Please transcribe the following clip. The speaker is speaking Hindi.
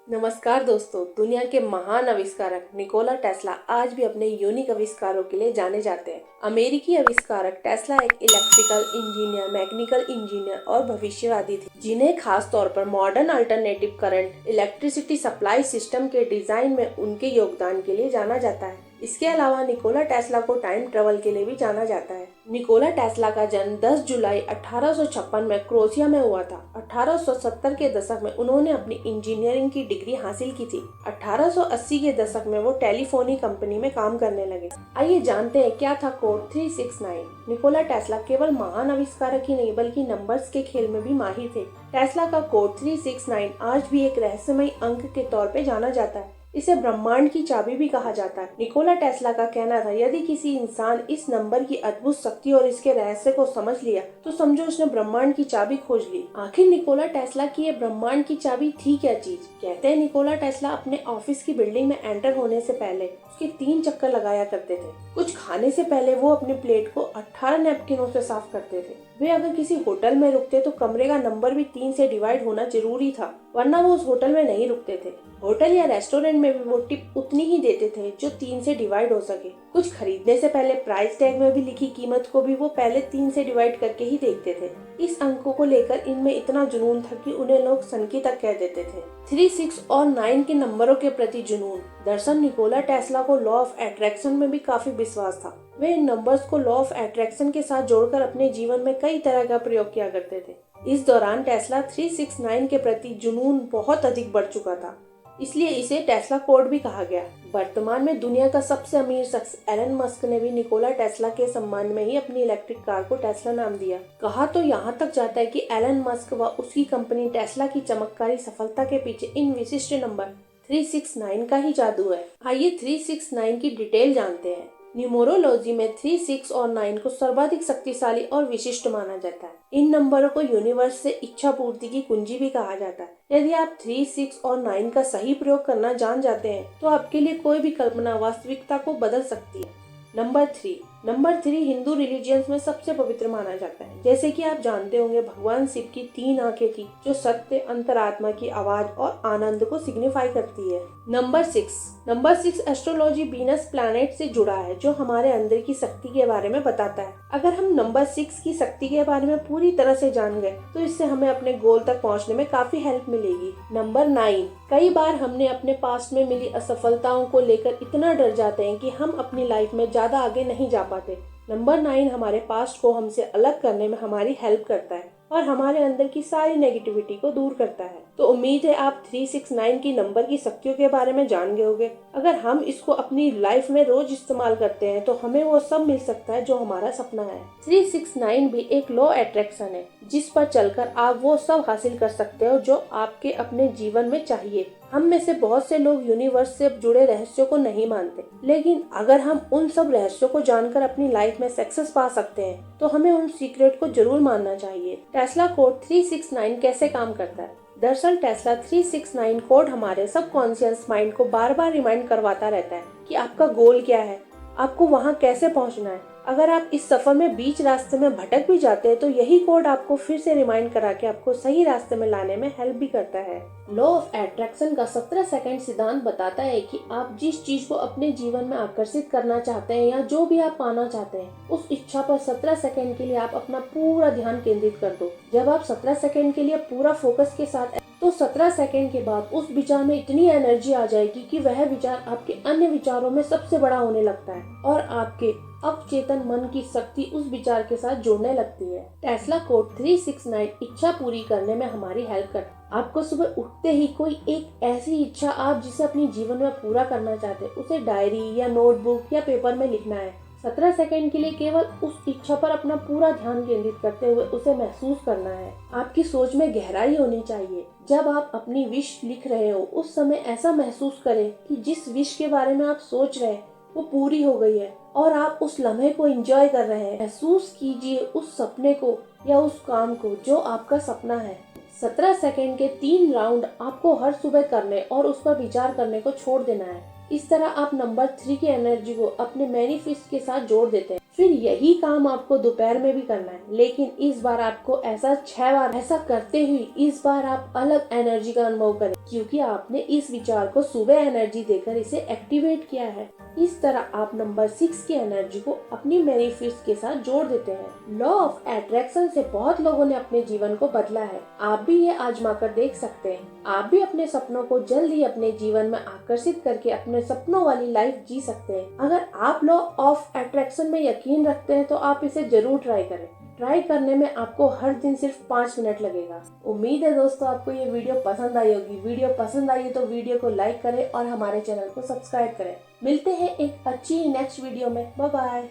नमस्कार दोस्तों। दुनिया के महान आविष्कारक निकोला टेस्ला आज भी अपने यूनिक आविष्कारों के लिए जाने जाते हैं। अमेरिकी आविष्कारक टेस्ला एक इलेक्ट्रिकल इंजीनियर, मैकेनिकल इंजीनियर और भविष्यवादी थे, जिन्हें खास तौर पर modern alternative current electricity supply system के डिजाइन में उनके योगदान के लिए जाना जाता है। इसके अलावा निकोला टेस्ला को टाइम ट्रेवल के लिए भी जाना जाता है। निकोला टेस्ला का जन्म 10 जुलाई 1856 में क्रोएशिया में हुआ था। 1870 के दशक में उन्होंने अपनी इंजीनियरिंग की डिग्री हासिल की थी। 1880 के दशक में वो टेलीफोनी कंपनी में काम करने लगे। आइए जानते हैं क्या था कोड 369। निकोला टेस्ला केवल महान आविष्कारक ही नहीं बल्कि नंबर्स के खेल में भी माहिर थे। टेस्ला का कोड 369 आज भी एक रहस्यमय अंक के तौर पे जाना जाता है। इसे ब्रह्मांड की चाबी भी कहा जाता है। निकोला टेस्ला का कहना था, यदि किसी इंसान इस नंबर की अद्भुत शक्ति और इसके रहस्य को समझ लिया तो समझो उसने ब्रह्मांड की चाबी खोज ली। आखिर निकोला टेस्ला की ये ब्रह्मांड की चाबी थी क्या चीज? कहते हैं निकोला टेस्ला अपने ऑफिस की बिल्डिंग में एंटर होने से पहले उसके 3 चक्कर लगाया करते थे। कुछ खाने से पहले वो अपनी प्लेट को 18 नैपकिनों से साफ करते थे। वे अगर किसी होटल में रुकते तो कमरे का नंबर भी 3 से डिवाइड होना जरूरी था, वरना वो उस होटल में नहीं रुकते थे। होटल या रेस्टोरेंट में भी वो टिप उतनी ही देते थे जो 3 से डिवाइड हो सके। कुछ खरीदने से पहले प्राइस टैग में भी लिखी कीमत को भी वो पहले 3 से डिवाइड करके ही देखते थे। इस अंकों को लेकर इनमें इतना जुनून था कि उन्हें लोग सनकी तक कह देते थे। 3, 6 और 9 के नंबरों के प्रति जुनून। दरअसल निकोला टेस्ला को लॉ ऑफ अट्रैक्शन में भी काफी विश्वास था। वे इन नंबर्स को लॉ ऑफ अट्रैक्शन के साथ जोड़कर अपने जीवन में कई तरह का प्रयोग किया करते थे। इस दौरान टेस्ला 369 के प्रति जुनून बहुत अधिक बढ़ चुका था, इसलिए इसे टेस्ला कोड भी कहा गया। वर्तमान में दुनिया का सबसे अमीर शख्स एलन मस्क ने भी निकोला टेस्ला के सम्मान में ही अपनी इलेक्ट्रिक कार को टेस्ला नाम दिया। कहा तो यहाँ तक जाता है कि एलन मस्क व उसकी कंपनी टेस्ला की चमत्कारी सफलता के पीछे इन विशिष्ट नंबर 369 का ही जादू है। आइए 369 की डिटेल जानते हैं। न्यूमरोलॉजी में 3, 6 और 9 को सर्वाधिक शक्तिशाली और विशिष्ट माना जाता है। इन नंबरों को यूनिवर्स से इच्छा पूर्ति की कुंजी भी कहा जाता है। यदि आप 3, 6 और 9 का सही प्रयोग करना जान जाते हैं तो आपके लिए कोई भी कल्पना वास्तविकता को बदल सकती है। नंबर 3 हिंदू रिलीजियंस में सबसे पवित्र माना जाता है। जैसे कि आप जानते होंगे, भगवान शिव की 3 आंखें थी जो सत्य, अंतरात्मा की आवाज और आनंद को सिग्निफाई करती है। नंबर 6 एस्ट्रोलॉजी वीनस प्लैनेट से जुड़ा है, जो हमारे अंदर की शक्ति के बारे में बताता है। अगर हम नंबर 6 की शक्ति के बारे में पूरी तरह से जान गए तो इससे हमें अपने गोल तक पहुंचने में काफी हेल्प मिलेगी। नंबर 9 कई बार हमने अपने पास्ट में मिली असफलताओं को लेकर इतना डर जाते हैं कि हम अपनी लाइफ में ज्यादा आगे नहीं जा पाते। नंबर 9 हमारे पास्ट को हमसे अलग करने में हमारी हेल्प करता है और हमारे अंदर की सारी नेगेटिविटी को दूर करता है। तो उम्मीद है आप 369 की नंबर की शक्तियों के बारे में जान गए होंगे। अगर हम इसको अपनी लाइफ में रोज इस्तेमाल करते हैं तो हमें वो सब मिल सकता है जो हमारा सपना है। 369 भी एक लॉ अट्रैक्शन है, जिस पर चलकर आप वो सब हासिल कर सकते हो जो आपके अपने जीवन में चाहिए। हम में से बहुत से लोग यूनिवर्स से जुड़े रहस्यों को नहीं मानते, लेकिन अगर हम उन सब रहस्यों को जानकर अपनी लाइफ में सक्सेस पा सकते हैं तो हमें उन सीक्रेट को जरूर मानना चाहिए। टेस्ला कोड 369 कैसे काम करता है? दरअसल टेस्ला 369 कोड हमारे सबकॉन्शियस माइंड को बार बार रिमाइंड करवाता रहता है कि आपका गोल क्या है, आपको वहाँ कैसे पहुँचना है। अगर आप इस सफर में बीच रास्ते में भटक भी जाते हैं तो यही कोड आपको फिर से रिमाइंड करा के आपको सही रास्ते में लाने में हेल्प भी करता है। लॉ ऑफ अट्रैक्शन का 17 सेकंड सिद्धांत बताता है कि आप जिस चीज को अपने जीवन में आकर्षित करना चाहते हैं या जो भी आप पाना चाहते हैं, उस इच्छा पर 17 सेकंड के लिए आप अपना पूरा ध्यान केंद्रित कर दो। जब आप 17 सेकंड के लिए पूरा फोकस के साथ तो 17 सेकंड के बाद उस विचार में इतनी एनर्जी आ जाएगी कि वह विचार आपके अन्य विचारों में सबसे बड़ा होने लगता है और आपके अवचेतन मन की शक्ति उस विचार के साथ जुड़ने लगती है। टेस्ला कोड 369 इच्छा पूरी करने में हमारी हेल्प करता है। आपको सुबह उठते ही कोई एक ऐसी इच्छा आप जिसे अपने जीवन में पूरा करना चाहते हैं, उसे डायरी या नोटबुक या पेपर में लिखना है। 17 सेकंड के लिए केवल उस इच्छा पर अपना पूरा ध्यान केंद्रित करते हुए उसे महसूस करना है। आपकी सोच में गहराई होनी चाहिए। जब आप अपनी विश लिख रहे हो उस समय ऐसा महसूस करें कि जिस विश के बारे में आप सोच रहे हैं वो पूरी हो गई है और आप उस लम्हे को एंजॉय कर रहे हैं। महसूस कीजिए उस सपने को या उस काम को जो आपका सपना है। 17 सेकंड के 3 राउंड आपको हर सुबह करने और उस पर विचार करने को छोड़ देना है। इस तरह आप नंबर 3 की एनर्जी को अपने मैनिफेस्ट के साथ जोड़ देते हैं। फिर यही काम आपको दोपहर में भी करना है, लेकिन इस बार आपको ऐसा 6 बार ऐसा करते हुए इस बार आप अलग एनर्जी का अनुभव करें, क्योंकि आपने इस विचार को सुबह एनर्जी देकर इसे एक्टिवेट किया है। इस तरह आप नंबर 6 की एनर्जी को अपनी मैनिफेस्ट के साथ जोड़ देते हैं। लॉ ऑफ अट्रैक्शन से बहुत लोगों ने अपने जीवन को बदला है। आप भी ये आजमा कर देख सकते हैं। आप भी अपने सपनों को जल्द ही अपने जीवन में आकर्षित करके अपने सपनों वाली लाइफ जी सकते हैं। अगर आप लॉ ऑफ अट्रैक्शन में यकीन रखते हैं तो आप इसे जरूर ट्राई करें। ट्राई करने में आपको हर दिन सिर्फ 5 मिनट लगेगा। उम्मीद है दोस्तों आपको ये वीडियो पसंद आई होगी। वीडियो पसंद आई तो वीडियो को लाइक करें और हमारे चैनल को सब्सक्राइब करें। मिलते हैं एक अच्छी नेक्स्ट वीडियो में। Bye bye.